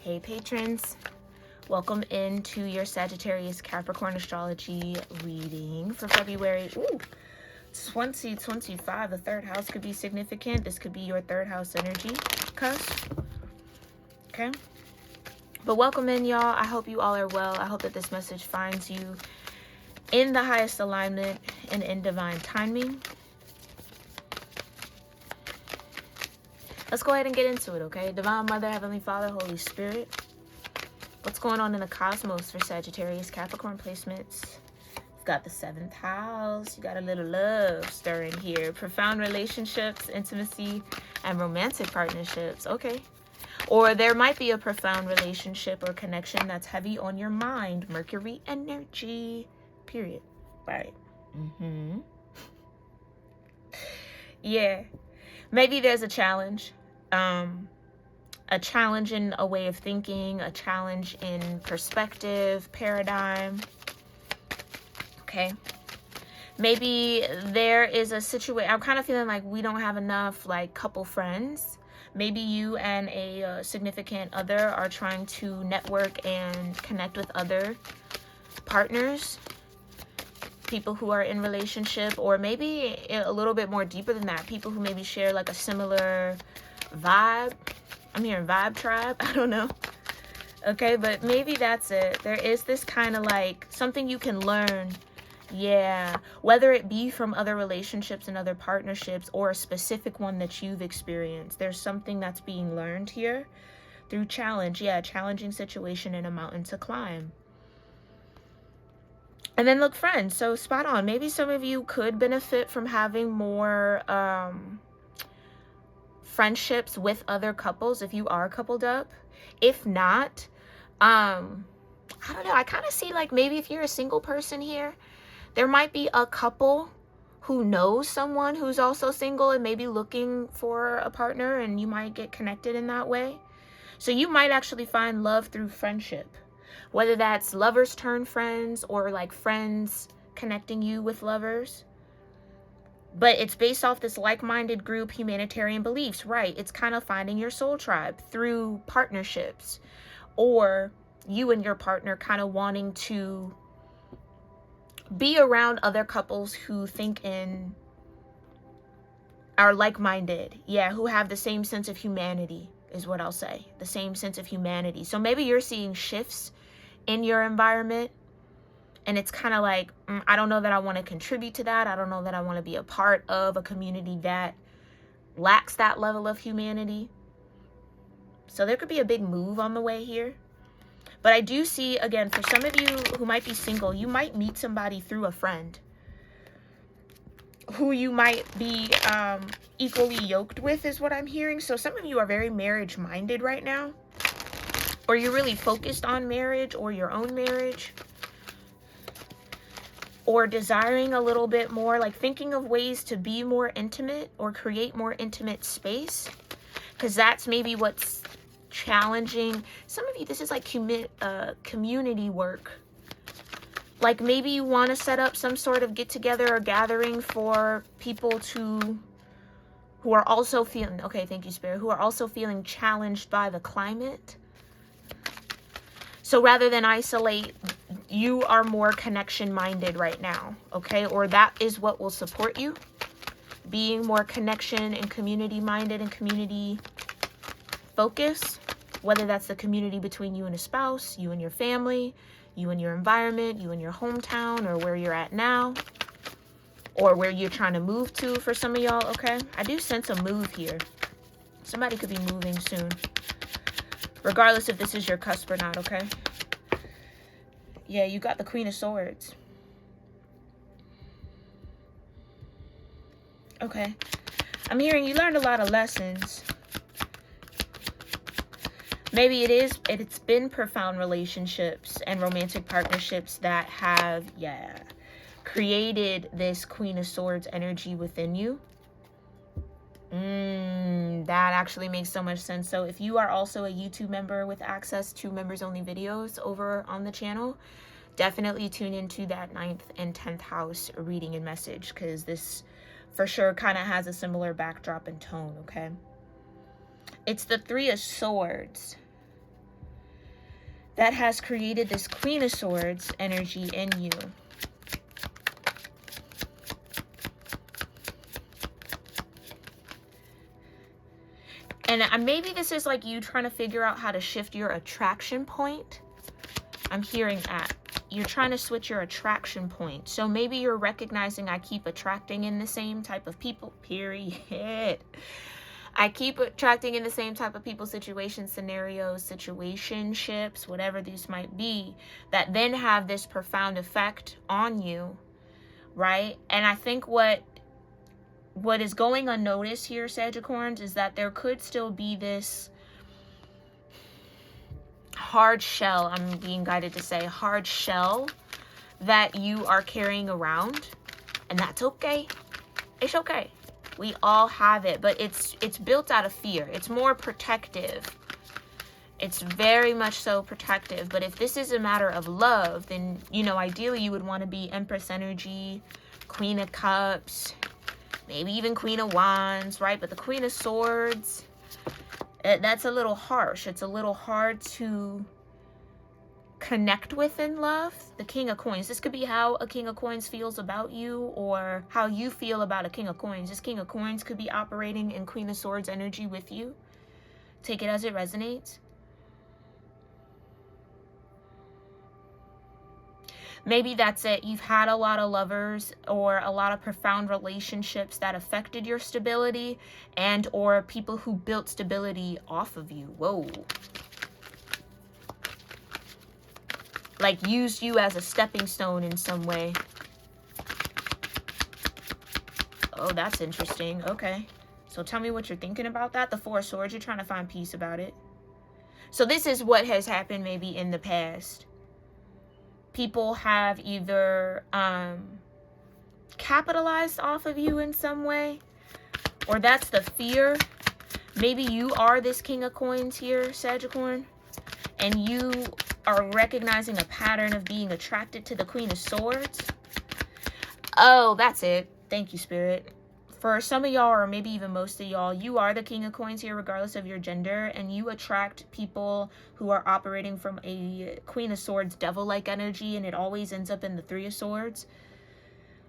Hey patrons, welcome into your Sagittarius Capricorn astrology reading for February 2025. The third house could be significant. This could be your third house energy cusp. Okay, but welcome in, y'all. I hope you all are well. I hope that this message finds you in the highest alignment and in divine timing. Let's go ahead and get into it, okay? Divine Mother, Heavenly Father, Holy Spirit. What's going on in the cosmos for Sagittarius Capricorn placements? You've got the 7th house. You got a little love stirring here. Profound relationships, intimacy, and romantic partnerships. Okay. Or there might be a profound relationship or connection that's heavy on your mind. Mercury energy. Period. Right. Yeah. Maybe there's a challenge in a way of thinking, a challenge in perspective, paradigm. Okay. Maybe there is a situation. I'm kind of feeling like we don't have enough like couple friends. Maybe you and a significant other are trying to network and connect with other partners, people who are in relationship, or maybe a little bit more deeper than that, people who maybe share like a similar vibe. I'm hearing vibe tribe. I don't know. Okay, but maybe that's it. There is this kind of like something you can learn. Yeah, whether it be from other relationships and other partnerships or a specific one that you've experienced, there's something that's being learned here through challenge. Yeah, challenging situation and a mountain to climb. And then look, friends, so spot on. Maybe some of you could benefit from having more friendships with other couples if you are coupled up. If not, I don't know. I kind of see like maybe if you're a single person here, there might be a couple who knows someone who's also single and maybe looking for a partner, and you might get connected in that way. So you might actually find love through friendship. Whether that's lovers turn friends or like friends connecting you with lovers. But it's based off this like-minded group, humanitarian beliefs, right? It's kind of finding your soul tribe through partnerships, or you and your partner kind of wanting to be around other couples who think in, are like-minded. Yeah, who have the same sense of humanity is what I'll say. The same sense of humanity. So maybe you're seeing shifts in your environment, and it's kind of like, I don't know that I want to contribute to that. I don't know that I want to be a part of a community that lacks that level of humanity. So there could be a big move on the way here. But I do see, again, for some of you who might be single, you might meet somebody through a friend who you might be equally yoked with, is what I'm hearing. So some of you are very marriage minded right now, or you're really focused on marriage or your own marriage, or desiring a little bit more, like thinking of ways to be more intimate or create more intimate space, because that's maybe what's challenging some of you. This is like community work. Like maybe you want to set up some sort of get together or gathering for people who are also feeling, okay, thank you, Spirit, who are also feeling challenged by the climate. So rather than isolate, you are more connection minded right now, okay? Or that is what will support you, being more connection and community minded and community focused, whether that's the community between you and a spouse, you and your family, you and your environment, you and your hometown, or where you're at now, or where you're trying to move to for some of y'all, okay? I do sense a move here. Somebody could be moving soon, regardless if this is your cusp or not, okay? Yeah, you got the Queen of Swords. Okay. I'm hearing you learned a lot of lessons. Maybe it's been profound relationships and romantic partnerships that have, created this Queen of Swords energy within you. That actually makes so much sense. So if you are also a YouTube member with access to members only videos over on the channel, definitely tune into that 9th and 10th house reading and message, because this for sure kind of has a similar backdrop and tone, okay? It's the 3 of Swords. that has created this Queen of Swords energy in you. And maybe this is like you trying to figure out how to shift your attraction point. I'm hearing that. You're trying to switch your attraction point. So maybe you're recognizing I keep attracting in the same type of people, period. I keep attracting in the same type of people, situations, scenarios, situationships, whatever these might be, that then have this profound effect on you, right? And I think what is going unnoticed here, Sagittarians, is that there could still be this hard shell, I'm being guided to say, hard shell that you are carrying around, and that's okay. It's okay. We all have it, but it's built out of fear. It's more protective. It's very much so protective. But if this is a matter of love, then, you know, ideally you would want to be Empress energy, Queen of Cups, maybe even Queen of Wands, right? But the Queen of Swords, that's a little harsh. It's a little hard to connect with in love. The King of Coins, this could be how a King of Coins feels about you, or how you feel about a King of Coins. This King of Coins could be operating in Queen of Swords energy with you. Take it as it resonates. Maybe that's it. You've had a lot of lovers or a lot of profound relationships that affected your stability, and or people who built stability off of you. Whoa. Like used you as a stepping stone in some way. Oh, that's interesting. Okay. So tell me what you're thinking about that. The Four of Swords, you're trying to find peace about it. So this is what has happened maybe in the past. People have either capitalized off of you in some way, or that's the fear. Maybe you are this King of Coins here, Sagittarius, and you are recognizing a pattern of being attracted to the Queen of Swords. Oh, that's it. Thank you, Spirit. For some of y'all, or maybe even most of y'all, you are the King of Coins here regardless of your gender, and you attract people who are operating from a Queen of Swords devil-like energy, and it always ends up in the Three of Swords.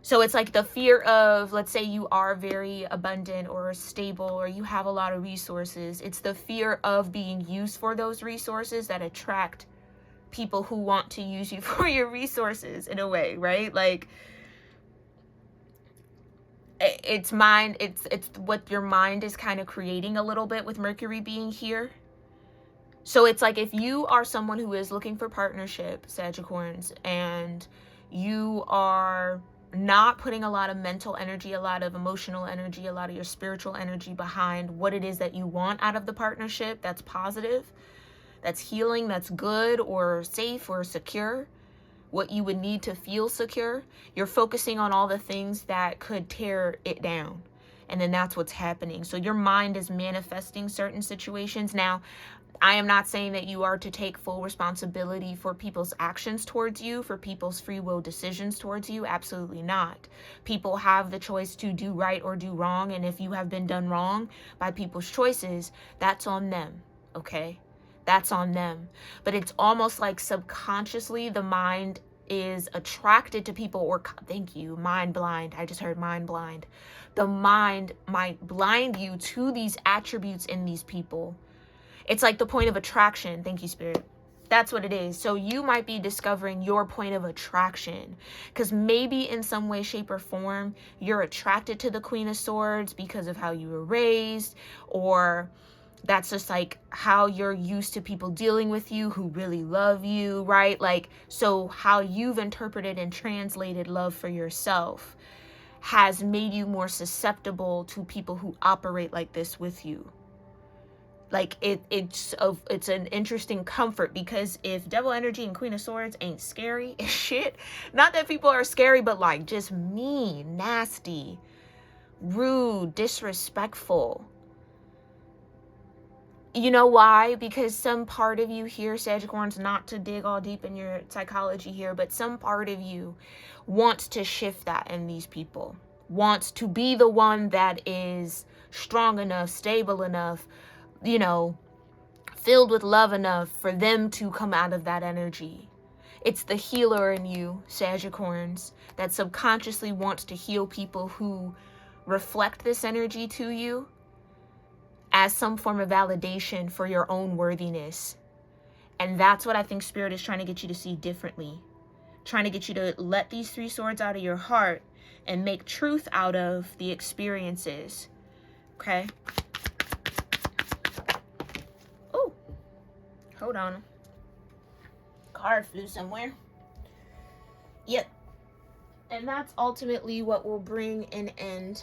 So it's like the fear of, let's say you are very abundant or stable, or you have a lot of resources. It's the fear of being used for those resources that attract people who want to use you for your resources in a way, right? Like it's what your mind is kind of creating a little bit with Mercury being here. So it's like if you are someone who is looking for partnership, Sagittarius, and you are not putting a lot of mental energy, a lot of emotional energy, a lot of your spiritual energy behind what it is that you want out of the partnership that's positive, that's healing, that's good or safe or secure, what you would need to feel secure, you're focusing on all the things that could tear it down. And then that's what's happening. So your mind is manifesting certain situations. Now, I am not saying that you are to take full responsibility for people's actions towards you, for people's free will decisions towards you. Absolutely not. People have the choice to do right or do wrong. And if you have been done wrong by people's choices, that's on them. Okay? That's on them. But it's almost like subconsciously the mind is attracted to people, or thank you, mind blind. I just heard mind blind. The mind might blind you to these attributes in these people. It's like the point of attraction. Thank you, Spirit. That's what it is. So you might be discovering your point of attraction, because maybe in some way, shape, or form, you're attracted to the Queen of Swords because of how you were raised, or that's just like how you're used to people dealing with you who really love you, right? Like, so how you've interpreted and translated love for yourself has made you more susceptible to people who operate like this with you. Like it's an interesting comfort, because if devil energy and Queen of Swords ain't scary as shit, not that people are scary, but like just mean, nasty, rude, disrespectful. You know why? Because some part of you here, Sagittarius, not to dig all deep in your psychology here, but some part of you wants to shift that in these people, wants to be the one that is strong enough, stable enough, you know, filled with love enough for them to come out of that energy. It's the healer in you, Sagittarians, that subconsciously wants to heal people who reflect this energy to you as some form of validation for your own worthiness. And that's what I think Spirit is trying to get you to see differently. Trying to get you to let these 3 swords out of your heart and make truth out of the experiences. Okay? Oh, hold on. Card flew somewhere. Yep. And that's ultimately what will bring an end.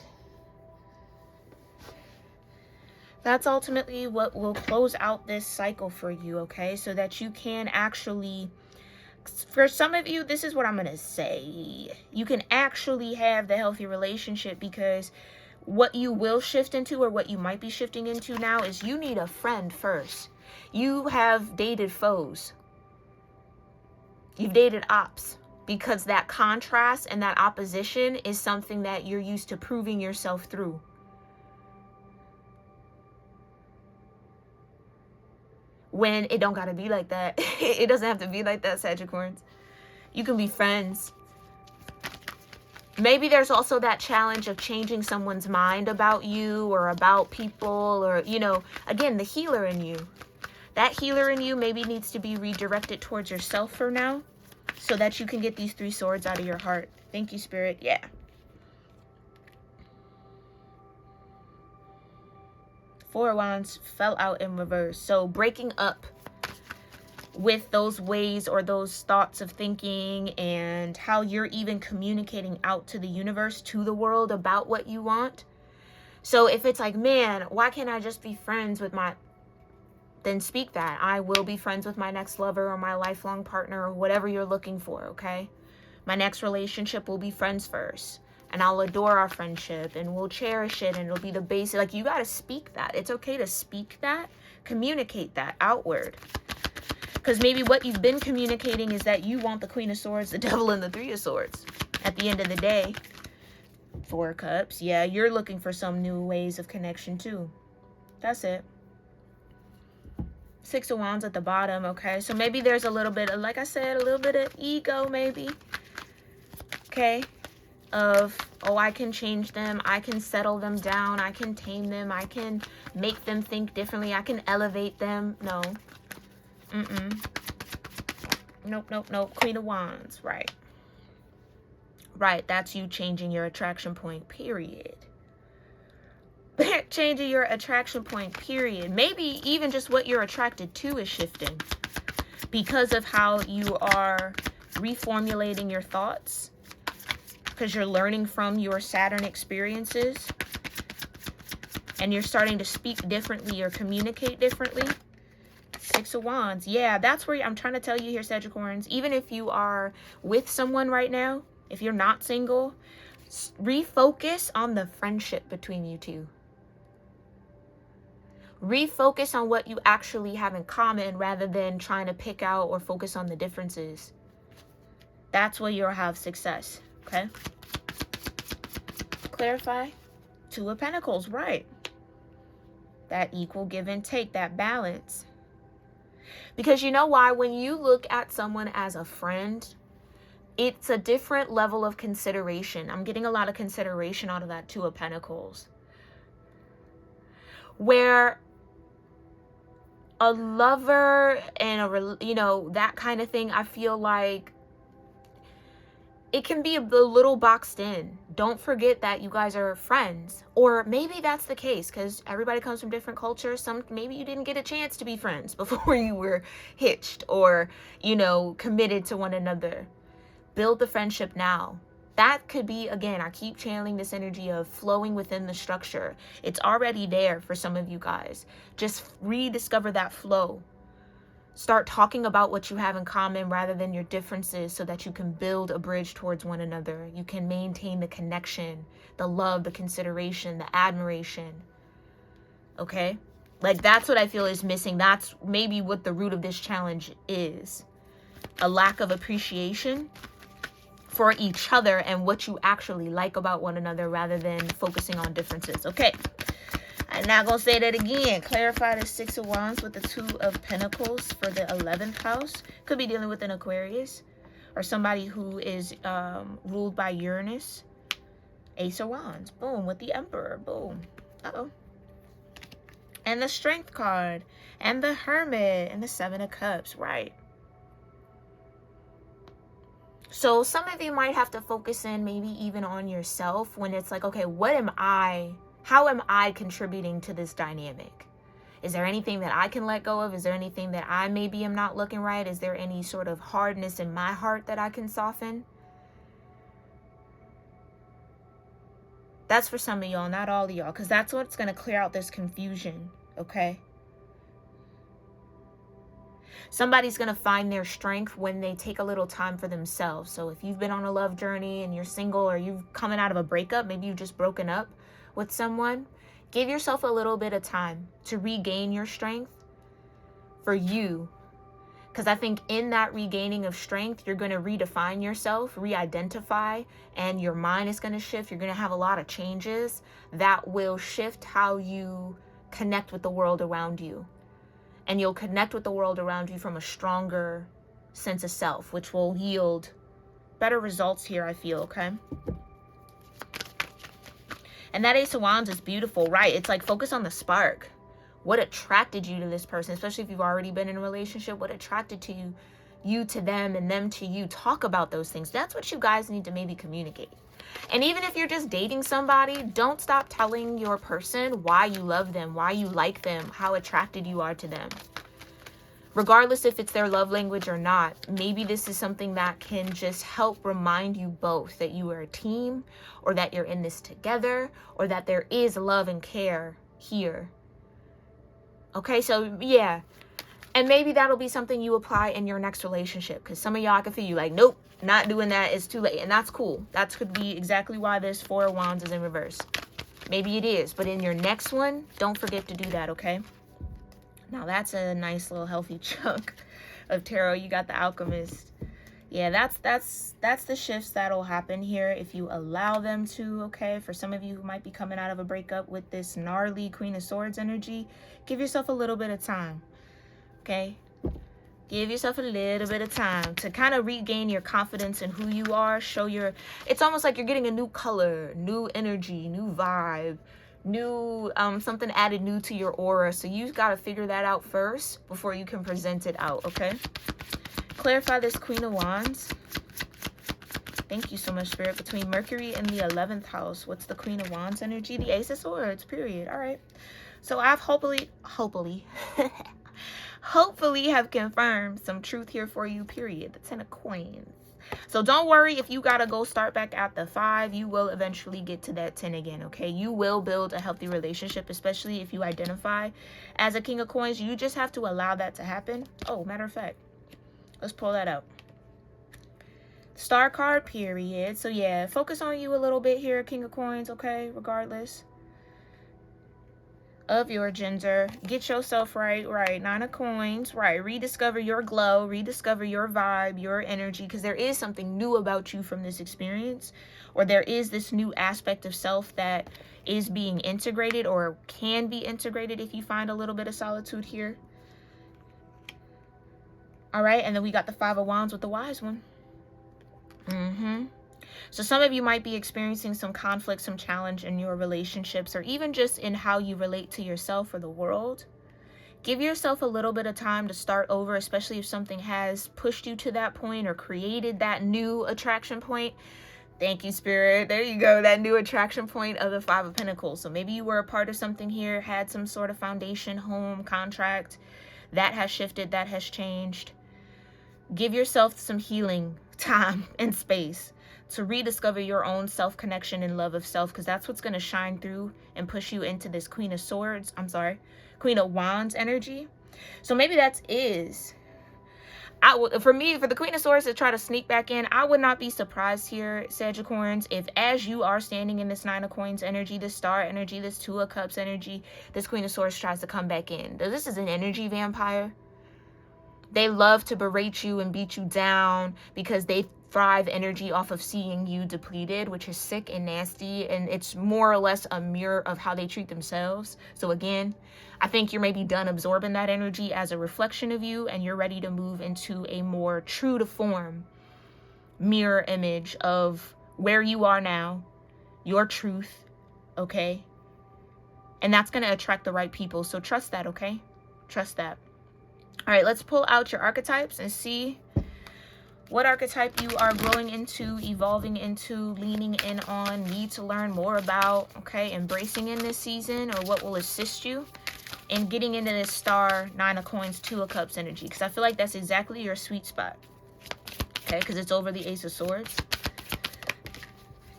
That's ultimately what will close out this cycle for you, okay? So that you can actually, for some of you, this is what I'm going to say. You can actually have the healthy relationship, because what you will shift into, or what you might be shifting into now, is you need a friend first. You have dated foes. You've dated ops, because that contrast and that opposition is something that you're used to proving yourself through. When it don't gotta be like that. It doesn't have to be like that, Sagittarians. You can be friends. Maybe there's also that challenge of changing someone's mind about you or about people, or, you know, again, the healer in you. That healer in you maybe needs to be redirected towards yourself for now, so that you can get these 3 swords out of your heart. Thank you, Spirit. Yeah. Four of Wands fell out in reverse. So breaking up with those ways or those thoughts of thinking, and how you're even communicating out to the universe, to the world, about what you want. So if it's like, man, why can't I just be friends with my... Then speak that. I will be friends with my next lover or my lifelong partner, or whatever you're looking for, okay? My next relationship will be friends first. And I'll adore our friendship, and we'll cherish it, and it'll be the basic. Like, you got to speak that. It's okay to speak that. Communicate that outward. Because maybe what you've been communicating is that you want the Queen of Swords, the Devil, and the 3 of Swords. At the end of the day, 4 of Cups. Yeah, you're looking for some new ways of connection too. That's it. 6 of Wands at the bottom, okay? So maybe there's a little bit of, like I said, a little bit of ego maybe. Okay? Of, oh, I can change them, I can settle them down, I can tame them, I can make them think differently, I can elevate them. No. Nope, nope, nope. Queen of Wands, right. Right, that's you changing your attraction point, period. Changing your attraction point, period. Maybe even just what you're attracted to is shifting, because of how you are reformulating your thoughts. Because you're learning from your Saturn experiences, and you're starting to speak differently or communicate differently. 6 of Wands. Yeah, that's where I'm trying to tell you here, Sagittarians. Even if you are with someone right now, if you're not single, refocus on the friendship between you two. Refocus on what you actually have in common, rather than trying to pick out or focus on the differences. That's where you'll have success. Okay. Clarify. 2 of Pentacles, right. That equal give and take, that balance. Because you know why? When you look at someone as a friend, it's a different level of consideration. I'm getting a lot of consideration out of that 2 of Pentacles. Where a lover and that kind of thing, I feel like it can be a little boxed in. Don't forget that you guys are friends. Or maybe that's the case, because everybody comes from different cultures. Maybe you didn't get a chance to be friends before you were hitched or, committed to one another. Build the friendship now. That could be, again, I keep channeling this energy of flowing within the structure. It's already there for some of you guys. Just rediscover that flow. Start talking about what you have in common rather than your differences, so that you can build a bridge towards one another. You can maintain the connection, the love, the consideration, the admiration. Okay? Like, that's what I feel is missing. That's maybe what the root of this challenge is. A lack of appreciation for each other and what you actually like about one another, rather than focusing on differences. Okay. I'm not going to say that again. Clarify the Six of Wands with the Two of Pentacles for the 11th house. Could be dealing with an Aquarius or somebody who is ruled by Uranus. Ace of Wands. Boom. With the Emperor. Boom. Uh-oh. And the Strength card. And the Hermit. And the Seven of Cups. Right. So some of you might have to focus in maybe even on yourself when it's like, okay, what am I? How am I contributing to this dynamic? Is there anything that I can let go of? Is there anything that I maybe am not looking right? Is there any sort of hardness in my heart that I can soften? That's for some of y'all, not all of y'all, because that's what's going to clear out this confusion, okay? Somebody's going to find their strength when they take a little time for themselves. So if you've been on a love journey and you're single, or you've coming out of a breakup, maybe you've just broken up with someone, give yourself a little bit of time to regain your strength for you. Because I think in that regaining of strength, you're going to redefine yourself, re-identify, and your mind is going to shift. You're going to have a lot of changes that will shift how you connect with the world around you. And you'll connect with the world around you from a stronger sense of self, which will yield better results here, I feel, okay? And that Ace of Wands is beautiful, right? It's like focus on the spark. What attracted you to this person, especially if you've already been in a relationship? What attracted to you to them and them to you? Talk about those things. That's what you guys need to maybe communicate. And even if you're just dating somebody, don't stop telling your person why you love them, why you like them, how attracted you are to them. Regardless if it's their love language or not, maybe this is something that can just help remind you both that you are a team, or that you're in this together, or that there is love and care here. Okay, so yeah. And maybe that'll be something you apply in your next relationship. Because some of y'all, I can feel you like, nope, not doing that. It's too late. And that's cool. That could be exactly why this Four of Wands is in reverse. Maybe it is. But in your next one, don't forget to do that, okay? Now, that's a nice little healthy chunk of tarot. You got the Alchemist. Yeah, that's the shifts that'll happen here if you allow them to, okay? For some of you who might be coming out of a breakup with this gnarly Queen of Swords energy, give yourself a little bit of time, okay? Give yourself a little bit of time to kind of regain your confidence in who you are. Show your, it's almost like you're getting a new color, new energy, new vibe, new, something added new to your aura. So you got to figure that out first before you can present it out, okay? Clarify this Queen of Wands. Thank you so much, Spirit. Between Mercury and the 11th house, what's the Queen of Wands energy? The Ace of Swords, period. All right. So I've hopefully have confirmed some truth here for you, period. The 10 of Coins. So don't worry if you got to go start back at the 5. You will eventually get to that 10 again, okay? You will build a healthy relationship, especially if you identify as a King of Coins. You just have to allow that to happen. Oh, matter of fact, let's pull that out. Star card, period. So yeah, focus on you a little bit here, King of Coins, okay? Regardless of your gender. Get yourself right. Nine of Coins, right? Rediscover your glow, rediscover your vibe, your energy, because there is something new about you from this experience, or there is this new aspect of self that is being integrated or can be integrated if you find a little bit of solitude here. All right, and then we got the 5 of Wands with the Wise One. So some of you might be experiencing some conflict, some challenge in your relationships, or even just in how you relate to yourself or the world. Give yourself a little bit of time to start over, especially if something has pushed you to that point or created that new attraction point. Thank you, Spirit. There you go, that new attraction point of the 5 of Pentacles. So maybe you were a part of something here, had some sort of foundation, home, contract. That has shifted, that has changed. Give yourself some healing time and space to rediscover your own self-connection and love of self, because that's what's going to shine through and push you into this Queen of Wands energy. So maybe that is, for the Queen of Swords to try to sneak back in, I would not be surprised here, Sagittarians, if as you are standing in this 9 of Coins energy, this Star energy, this 2 of Cups energy, this Queen of Swords tries to come back in. This is an energy vampire. They love to berate you and beat you down because they thrive energy off of seeing you depleted, which is sick and nasty. And it's more or less a mirror of how they treat themselves. So again, I think you're maybe done absorbing that energy as a reflection of you, and you're ready to move into a more true to form mirror image of where you are now, your truth, okay? And that's going to attract the right people. So trust that, okay? Trust that. All right, let's pull out your archetypes and see what archetype you are growing into, evolving into, leaning in on, need to learn more about, okay? Embracing in this season, or what will assist you in getting into this star, 9 of coins, 2 of cups energy. Because I feel like that's exactly your sweet spot, okay? Because it's over the Ace of Swords.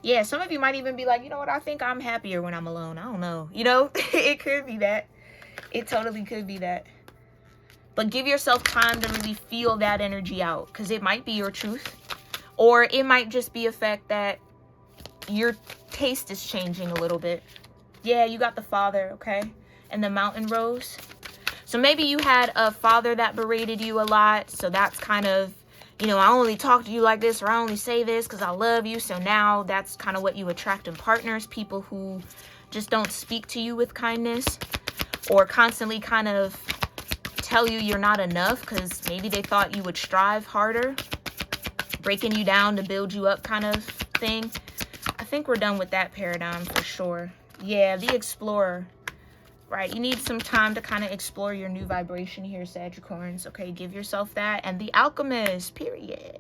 Yeah, some of you might even be like, you know what, I think I'm happier when I'm alone. I don't know. You know, it could be that. It totally could be that. But give yourself time to really feel that energy out, because it might be your truth. Or it might just be a fact that your taste is changing a little bit. Yeah, you got the Father, okay? And the Mountain Rose. So maybe you had a father that berated you a lot. So that's kind of, you know, I only talk to you like this, or I only say this because I love you. So now that's kind of what you attract in partners. People who just don't speak to you with kindness, or constantly kind of tell you you're not enough because maybe they thought you would strive harder, breaking you down to build you up kind of thing. I think we're done with that paradigm for sure. Yeah, the Explorer. Right, you need some time to kind of explore your new vibration here, Sagittarians. Okay, give yourself that. And the Alchemist, period.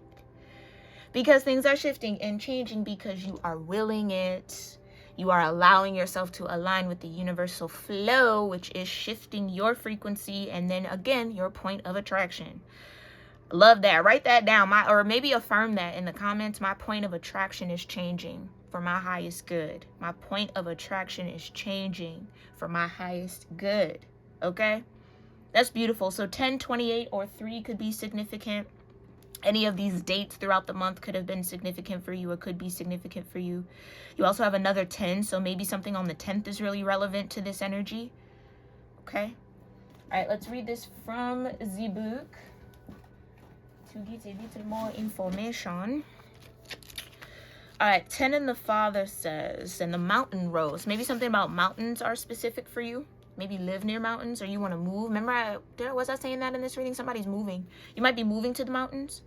Because things are shifting and changing because you are willing it. You are allowing yourself to align with the universal flow, which is shifting your frequency and then, again, your point of attraction. Love that. Write that down. Or maybe affirm that in the comments. My point of attraction is changing for my highest good. My point of attraction is changing for my highest good. Okay? That's beautiful. So 10, 28, or 3 could be significant. Any of these dates throughout the month could have been significant for you, or could be significant for you. You also have another 10, so maybe something on the 10th is really relevant to this energy. Okay? All right, let's read this from the book to get a little more information. All right, 10 in the Father says, and the Mountain Rose. Maybe something about mountains are specific for you. Maybe live near mountains, or you want to move. Remember, was I saying that in this reading? Somebody's moving. You might be moving to the mountains.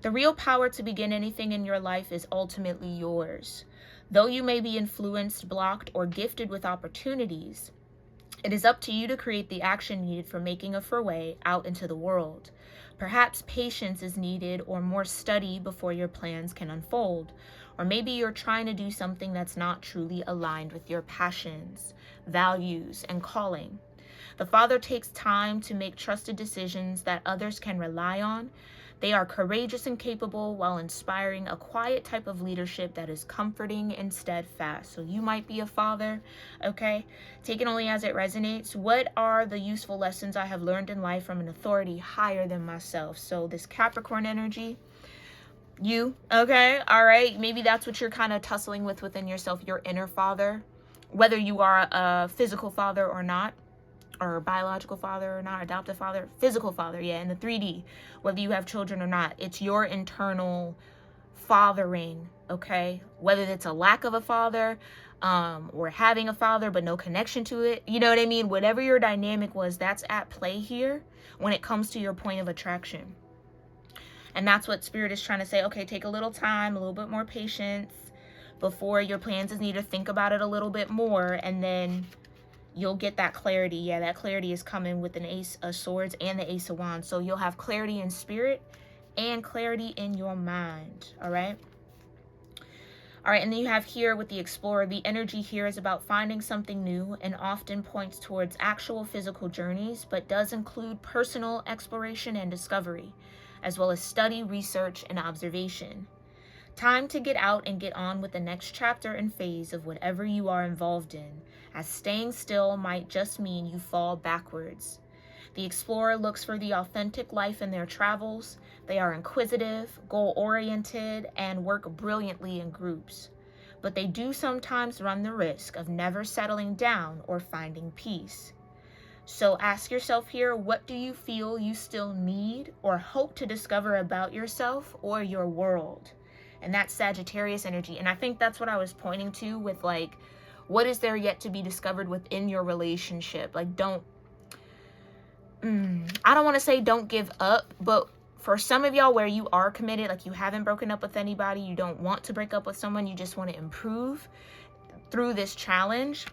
The real power to begin anything in your life is ultimately yours. Though you may be influenced, blocked, or gifted with opportunities, it is up to you to create the action needed for making a foray out into the world. Perhaps patience is needed, or more study before your plans can unfold. Or maybe you're trying to do something that's not truly aligned with your passions, values, and calling. The Father takes time to make trusted decisions that others can rely on. They are courageous and capable while inspiring a quiet type of leadership that is comforting and steadfast. So you might be a father, okay? Take it only as it resonates. What are the useful lessons I have learned in life from an authority higher than myself? So this Capricorn energy, you, okay? All right, maybe that's what you're kind of tussling with within yourself, your inner father, whether you are a physical father or not, or biological father or not, adoptive father, physical father, yeah, in the 3D, whether you have children or not. It's your internal fathering, okay? Whether it's a lack of a father, or having a father but no connection to it, you know what I mean? Whatever your dynamic was, that's at play here when it comes to your point of attraction. And that's what Spirit is trying to say. Okay, take a little time, a little bit more patience before your plans is needed. Think about it a little bit more, and then you'll get that clarity. Yeah, that clarity is coming with an Ace of Swords and the Ace of Wands. So you'll have clarity in spirit and clarity in your mind. All right. All right. And then you have here with the Explorer, the energy here is about finding something new and often points towards actual physical journeys, but does include personal exploration and discovery, as well as study, research, and observation. Time to get out and get on with the next chapter and phase of whatever you are involved in, as staying still might just mean you fall backwards. The Explorer looks for the authentic life in their travels. They are inquisitive, goal-oriented, and work brilliantly in groups. But they do sometimes run the risk of never settling down or finding peace. So ask yourself here, what do you feel you still need or hope to discover about yourself or your world? And that's Sagittarius energy. And I think that's what I was pointing to with like, what is there yet to be discovered within your relationship? Like, I don't want to say don't give up, but for some of y'all where you are committed, like you haven't broken up with anybody, you don't want to break up with someone, you just want to improve through this challenge.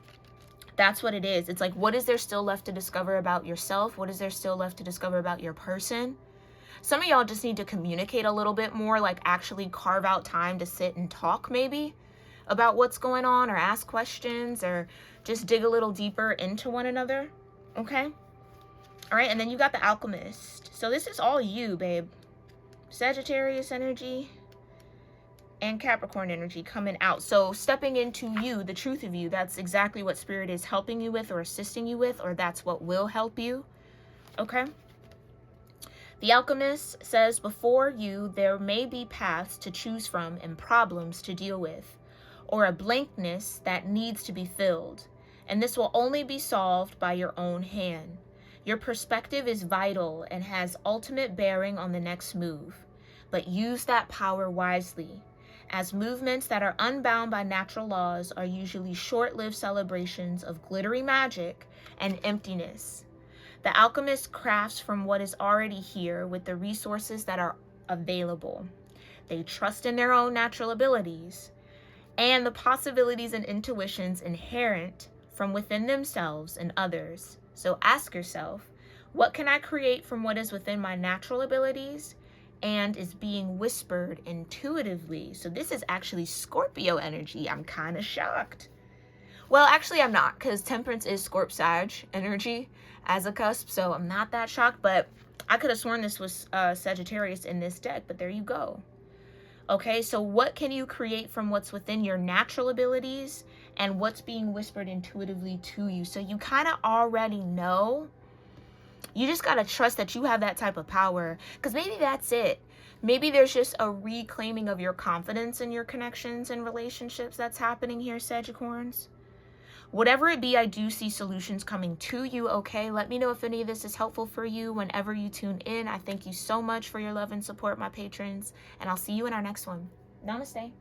That's what it is. It's like, what is there still left to discover about yourself? What is there still left to discover about your person? Some of y'all just need to communicate a little bit more, like actually carve out time to sit and talk maybe about what's going on, or ask questions, or just dig a little deeper into one another. Okay? All right, and then you got the Alchemist. So this is all you, babe. Sagittarius energy and Capricorn energy coming out. So stepping into you, the truth of you, that's exactly what Spirit is helping you with or assisting you with, or that's what will help you. Okay? The Alchemist says, before you, there may be paths to choose from and problems to deal with, or a blankness that needs to be filled. And this will only be solved by your own hand. Your perspective is vital and has ultimate bearing on the next move. But use that power wisely, as movements that are unbound by natural laws are usually short-lived celebrations of glittery magic and emptiness. The alchemist crafts from what is already here with the resources that are available. They trust in their own natural abilities and the possibilities and intuitions inherent from within themselves and others. So ask yourself, what can I create from what is within my natural abilities and is being whispered intuitively? So this is actually Scorpio energy. I'm kind of shocked. Well, actually I'm not, because Temperance is Scorp-Sag energy as a cusp, so I'm not that shocked, but I could have sworn this was Sagittarius in this deck, but there you go. Okay, so what can you create from what's within your natural abilities and what's being whispered intuitively to you? So you kind of already know. You just got to trust that you have that type of power, because maybe that's it. Maybe there's just a reclaiming of your confidence in your connections and relationships that's happening here, Sagicorns. Whatever it be, I do see solutions coming to you, okay? Let me know if any of this is helpful for you whenever you tune in. I thank you so much for your love and support, my patrons, and I'll see you in our next one. Namaste.